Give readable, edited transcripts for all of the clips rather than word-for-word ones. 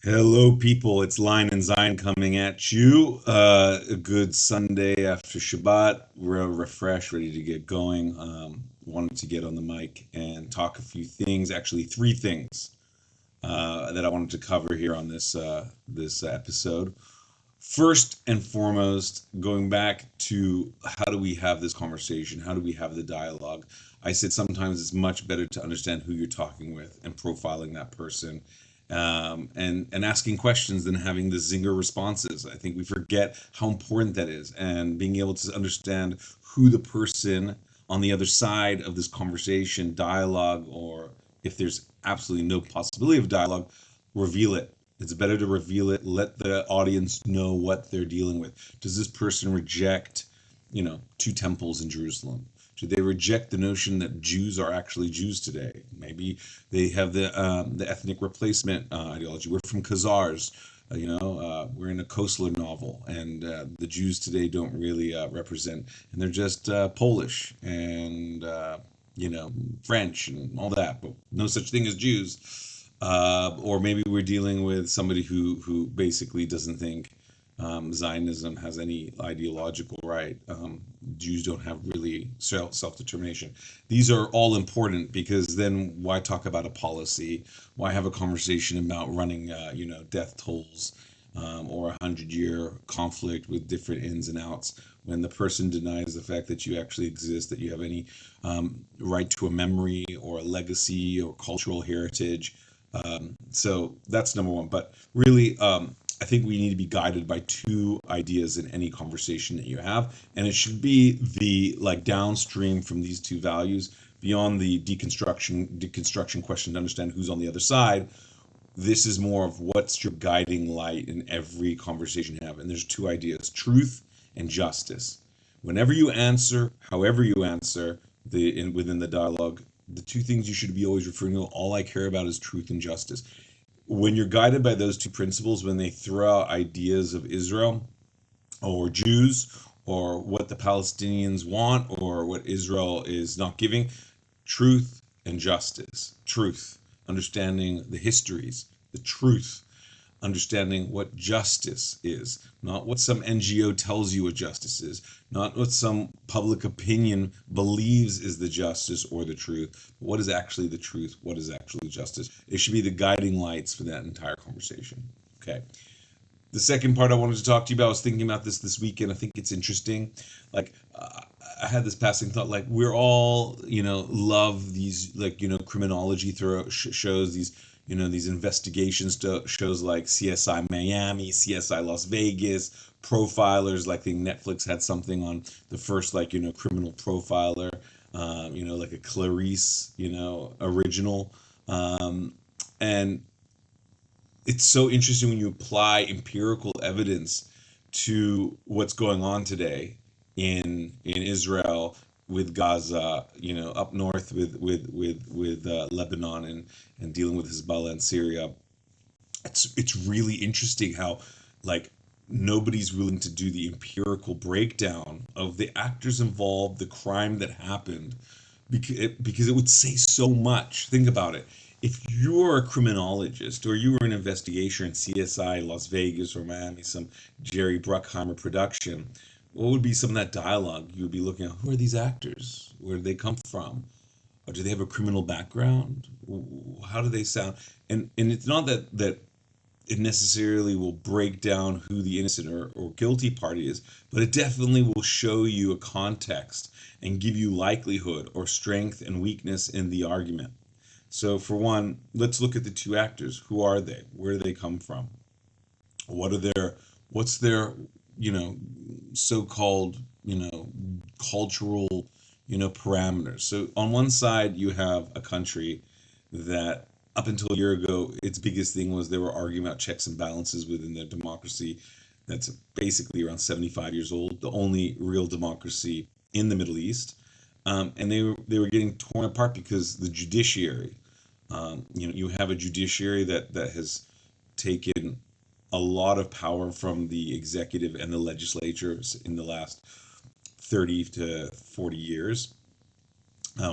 Hello, people. It's Line and Zion coming at you. A good Sunday after Shabbat. We're refreshed, ready to get going. Wanted to get on the mic and talk a few things, actually three things that I wanted to cover here on this episode. First and foremost, going back to how do we have this conversation? How do we have the dialogue? I said sometimes it's much better to understand who you're talking with and profiling that person, and asking questions than having the zinger responses. I think we forget how important that is, and being able to understand who the person on the other side of this conversation, dialogue, or if there's absolutely no possibility of dialogue, reveal it. It's better to reveal it, let the audience know what they're dealing with. Does this person reject, two temples in Jerusalem? Do they reject the notion that Jews are actually Jews today? Maybe they have the ethnic replacement ideology. We're from Khazars, we're in a Kostler novel, and the Jews today don't really represent, and they're just Polish and French and all that, but no such thing as Jews. Or maybe we're dealing with somebody who basically doesn't think Zionism has any ideological right. Jews don't have really self-determination. These are all important because then why talk about a policy? Why have a conversation about running, death tolls, or 100-year conflict with different ins and outs when the person denies the fact that you actually exist, that you have any right to a memory or a legacy or cultural heritage. So that's number one. But really, I think we need to be guided by two ideas in any conversation that you have, and it should be the like downstream from these two values, beyond the deconstruction question to understand who's on the other side. This is more of what's your guiding light in every conversation you have, and there's two ideas: truth and justice. Whenever you answer, however you answer within the dialogue, the two things you should be always referring to, all I care about is truth and justice. When you're guided by those two principles, when they throw out ideas of Israel or Jews or what the Palestinians want or what Israel is not giving, truth and justice. Truth, understanding the histories, the truth, understanding what justice is, not what some NGO tells you what justice is, not what some public opinion believes is the justice or the truth, but what is actually the truth, what is actually justice. It should be the guiding lights for that entire conversation. Okay. The second part I wanted to talk to you about, I was thinking about this weekend. I think it's interesting. Like, I had this passing thought, like, we're all, love these, like, criminology shows, these investigations to shows like CSI Miami, CSI Las Vegas, profilers. Like, I think Netflix had something on the first, like, criminal profiler, like a Clarice, original. And it's so interesting when you apply empirical evidence to what's going on today in Israel with Gaza, up north with Lebanon and dealing with Hezbollah and Syria. It's really interesting how, like, nobody's willing to do the empirical breakdown of the actors involved, the crime that happened, because it would say so much. Think about it. If you're a criminologist or you were an investigator in CSI Las Vegas or Miami, some Jerry Bruckheimer production, what would be some of that dialogue? You would be looking at, who are these actors? Where do they come from? Or do they have a criminal background? How do they sound? And it's not that it necessarily will break down who the innocent or guilty party is, but it definitely will show you a context and give you likelihood or strength and weakness in the argument. So for one, let's look at the two actors. Who are they? Where do they come from? What are their what's their, you know, so-called, cultural, parameters. So on one side you have a country that up until a year ago, its biggest thing was they were arguing about checks and balances within their democracy. That's basically around 75 years old, the only real democracy in the Middle East. And they were getting torn apart because the judiciary, you have a judiciary that has taken a lot of power from the executive and the legislatures in the last 30 to 40 years.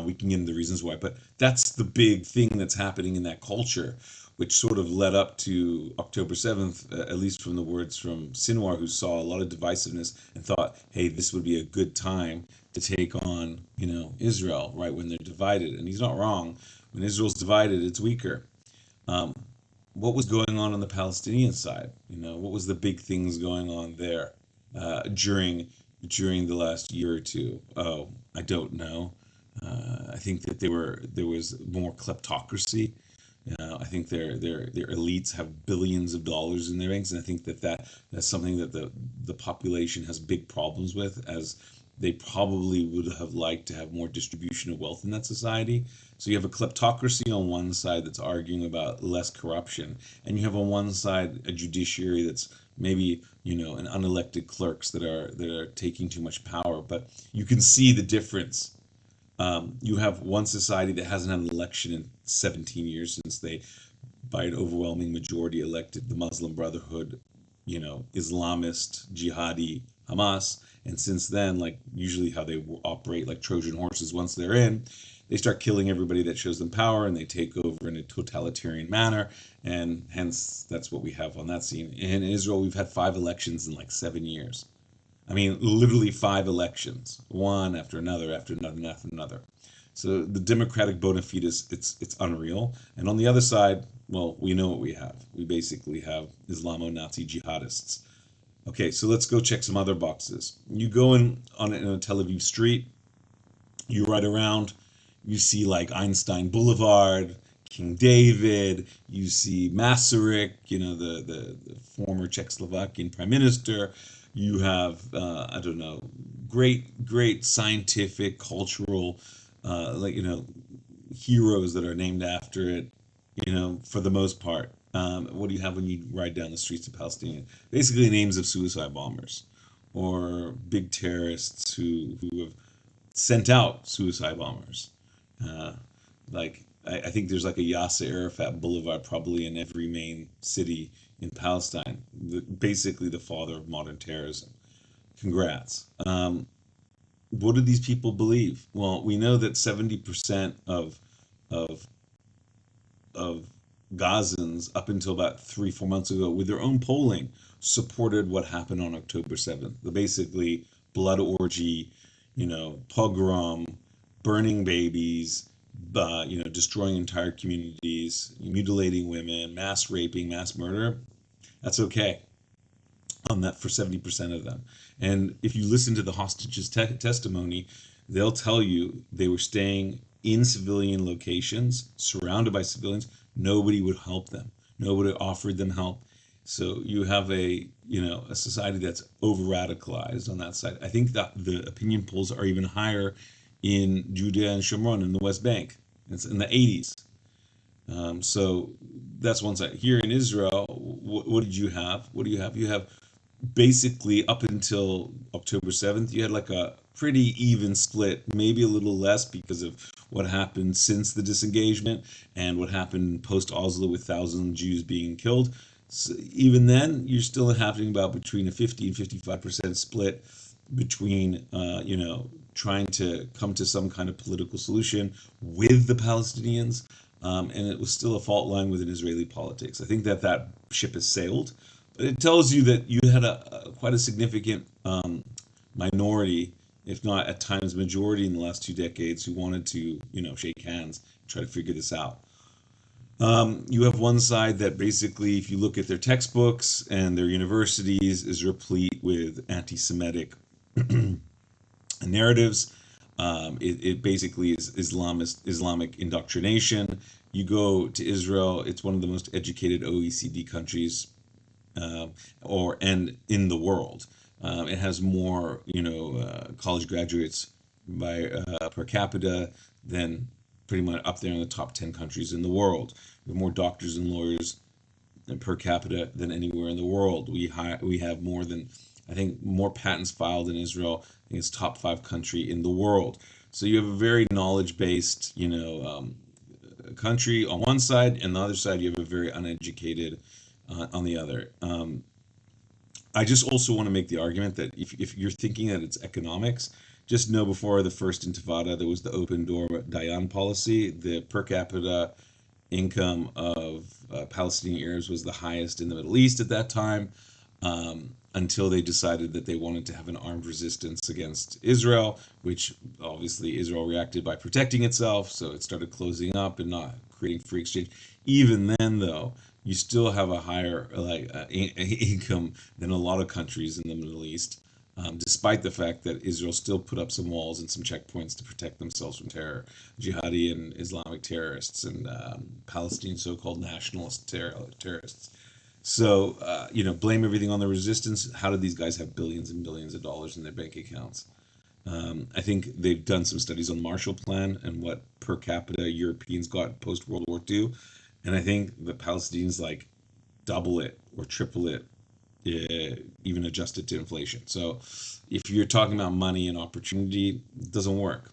We can get into the reasons why, but that's the big thing that's happening in that culture. which sort of led up to October 7th, at least from the words from Sinwar, who saw a lot of divisiveness and thought, hey, this would be a good time to take on, Israel, right when they're divided. And he's not wrong. When Israel's divided, it's weaker. Um, what was going on the Palestinian side? What was the big things going on there during the last year or two? Oh, I don't know. I think that there was more kleptocracy. I think their elites have billions of dollars in their banks, and I think that's something that the population has big problems with, as they probably would have liked to have more distribution of wealth in that society. So you have a kleptocracy on one side that's arguing about less corruption, and you have on one side a judiciary that's maybe an unelected clerks that are taking too much power. But you can see the difference. You have one society that hasn't had an election in 17 years since they, by an overwhelming majority, elected the Muslim Brotherhood, Islamist, jihadi Hamas. And since then, like usually how they operate like Trojan horses, once they're in, they start killing everybody that shows them power and they take over in a totalitarian manner. And hence, that's what we have on that scene. In Israel, we've had 5 elections in like 7 years. I mean, literally 5 elections, one after another, after another. So the democratic bona fides, it's unreal. And on the other side, well, we know what we have. We basically have Islamo-Nazi jihadists. Okay, so let's go check some other boxes. You go in a Tel Aviv street, you ride around, you see like Einstein Boulevard, King David, you see Masaryk, the former Czechoslovakian prime minister. You have, I don't know, great scientific, cultural, like, heroes that are named after it, for the most part. What do you have when you ride down the streets of Palestine? Basically, names of suicide bombers or big terrorists who have sent out suicide bombers. Uh, like, I think there's like a Yasser Arafat Boulevard probably in every main city in Palestine. Basically, the father of modern terrorism. Congrats. What do these people believe? Well, we know that 70% of of Gazans up until about 3, 4 months ago, with their own polling, supported what happened on October 7th. The basically blood orgy, pogrom, burning babies, destroying entire communities, mutilating women, mass raping, mass murder. That's okay on that for 70% of them. And if you listen to the hostages' testimony, they'll tell you they were staying in civilian locations, surrounded by civilians. Nobody would help them. Nobody offered them help. So you have a society that's over radicalized on that side. I think that the opinion polls are even higher in Judea and Shomron in the West Bank. It's in the 80s. So that's one side. Here in Israel, what did you have? What do you have? You have basically up until October 7th, you had like a pretty even split, maybe a little less because of what happened since the disengagement and what happened post Oslo with thousands of Jews being killed. So even then, you're still having about between a 50 and 55% split between, trying to come to some kind of political solution with the Palestinians. And it was still a fault line within Israeli politics. I think that ship has sailed. But it tells you that you had quite a significant minority, if not at times majority in the last 2 decades, who wanted to, shake hands, try to figure this out. You have one side that basically, if you look at their textbooks and their universities, is replete with anti-Semitic narratives. It basically is Islamic indoctrination. You go to Israel, it's one of the most educated OECD countries, and in the world. It has more, college graduates by per capita than pretty much up there in the top 10 countries in the world. We have more doctors and lawyers per capita than anywhere in the world. We have more than, I think, more patents filed in Israel. I think it's top 5 country in the world. So you have a very knowledge-based, country on one side, and the other side you have a very uneducated on the other. I just also want to make the argument that if you're thinking that it's economics, just know before the first Intifada, there was the open door Dayan policy. The per capita income of Palestinian Arabs was the highest in the Middle East at that time, until they decided that they wanted to have an armed resistance against Israel, which obviously Israel reacted by protecting itself, so it started closing up and not creating free exchange. Even then, though, you still have a higher income than a lot of countries in the Middle East, despite the fact that Israel still put up some walls and some checkpoints to protect themselves from terror, jihadi and Islamic terrorists, and Palestinian so-called nationalist terrorists. So, blame everything on the resistance. How did these guys have billions and billions of dollars in their bank accounts? I think they've done some studies on the Marshall Plan and what per capita Europeans got post World War II, and I think the Palestinians like double it or triple it, even adjusted to inflation. So, if you're talking about money and opportunity, it doesn't work.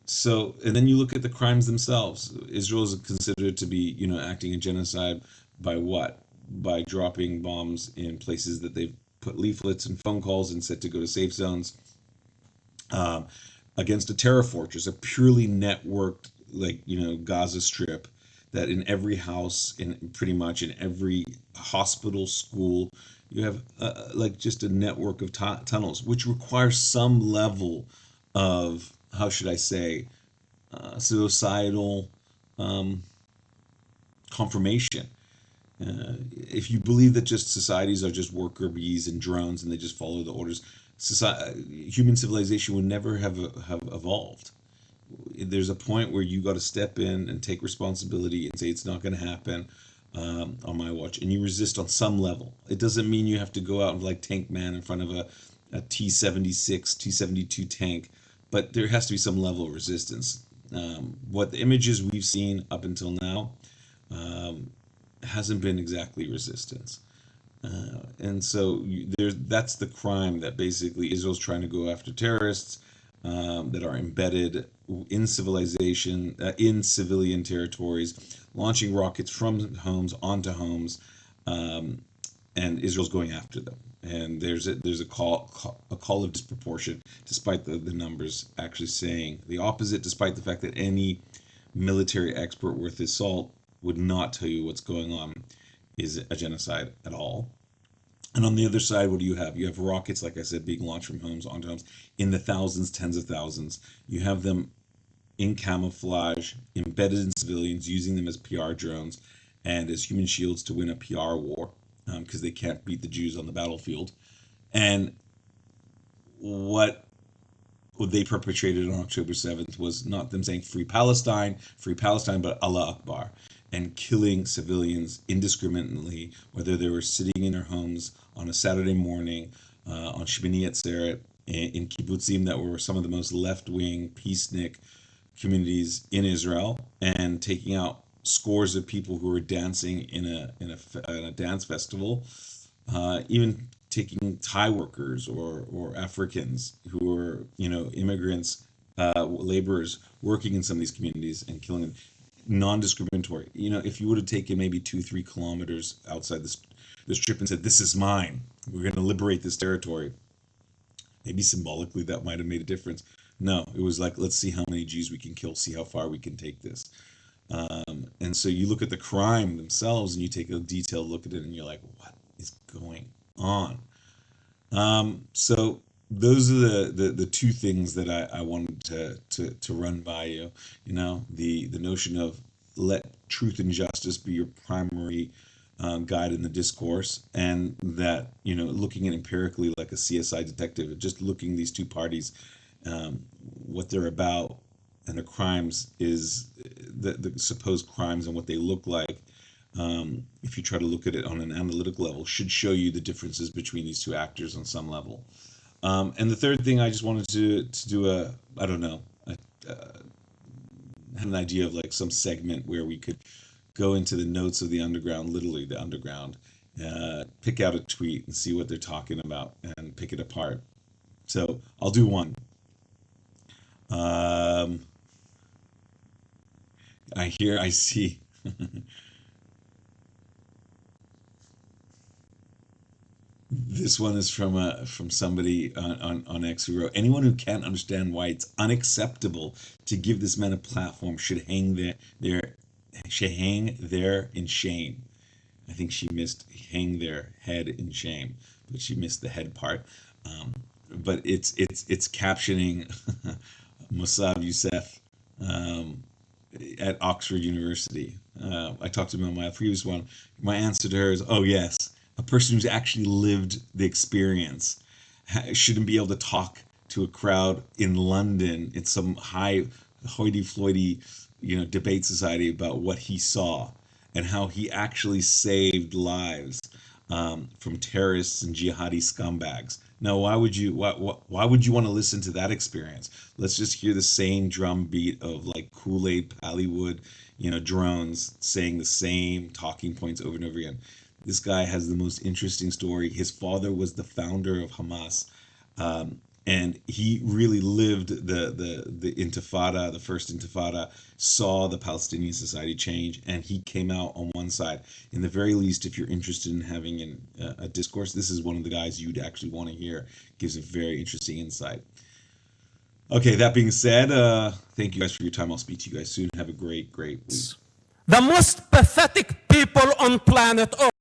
So, and then you look at the crimes themselves. Israel is considered to be, acting in genocide by what? By dropping bombs in places that they've put leaflets and phone calls and said to go to safe zones, um, against a terror fortress, a purely networked, like, Gaza Strip, that in every house, in pretty much in every hospital, school, you have like just a network of tunnels, which requires some level of, how should I say, societal um, confirmation. If you believe that just societies are just worker bees and drones and they just follow the orders, human civilization would never have evolved. There's a point where you got to step in and take responsibility and say it's not going to happen on my watch, and you resist on some level. It doesn't mean you have to go out and like Tank Man in front of a T-76, T-72 tank, but there has to be some level of resistance. What the images we've seen up until now um, hasn't been exactly resistance. And so that's the crime that basically Israel's trying to go after terrorists that are embedded in civilization, in civilian territories, launching rockets from homes onto homes, um, and Israel's going after them. And there's a call of disproportion, despite the numbers actually saying the opposite, despite the fact that any military expert worth his salt would not tell you what's going on is a genocide at all. And on the other side, what do you have? You have rockets, like I said, being launched from homes onto homes in the thousands, tens of thousands. You have them in camouflage, embedded in civilians, using them as PR drones and as human shields to win a PR war, because they can't beat the Jews on the battlefield. And what they perpetrated on October 7th was not them saying free Palestine, but Allah Akbar, and killing civilians indiscriminately, whether they were sitting in their homes on a Saturday morning, on Shmini Atzeret, in kibbutzim that were some of the most left-wing, peacenik communities in Israel, and taking out scores of people who were dancing in a dance festival, even taking Thai workers or Africans who were, immigrants, laborers working in some of these communities and killing them, non-discriminatory. If you would have taken maybe 2-3 kilometers outside the strip and said, "This is mine. We're going to liberate this territory," maybe symbolically that might have made a difference. No, it was like, let's see how many Jews we can kill, see how far we can take this. And so you look at the crime themselves and you take a detailed look at it and you're like, what is going on? So those are the two things that I wanted to run by you. The notion of let truth and justice be your primary guide in the discourse, and that, looking at empirically like a CSI detective, just looking these two parties, what they're about and the crimes is the supposed crimes and what they look like. If you try to look at it on an analytical level, should show you the differences between these two actors on some level. And the third thing I just wanted to do I don't know, had an idea of like some segment where we could go into the notes of the underground, literally the underground, pick out a tweet and see what they're talking about and pick it apart. So I'll do one. Um, I see. This one is from somebody on X who wrote, anyone who can't understand why it's unacceptable to give this man a platform should hang their hang there in shame. I think she missed hang their head in shame, but she missed the head part. Um, but it's captioning Mossab Youssef um, at Oxford University. I talked to him on my previous one. My answer to her is, oh yes, a person who's actually lived the experience shouldn't be able to talk to a crowd in London in some high hoity-toity, debate society about what he saw and how he actually saved lives from terrorists and jihadi scumbags. Now, why would you want to listen to that experience? Let's just hear the same drum beat of like Kool-Aid, Pallywood, drones saying the same talking points over and over again. This guy has the most interesting story. His father was the founder of Hamas, and he really lived the Intifada, the first Intifada, saw the Palestinian society change, and he came out on one side. In the very least, if you're interested in having a discourse, this is one of the guys you'd actually want to hear. Gives a very interesting insight. Okay, that being said, thank you guys for your time. I'll speak to you guys soon. Have a great, great week. The most pathetic people on planet Earth.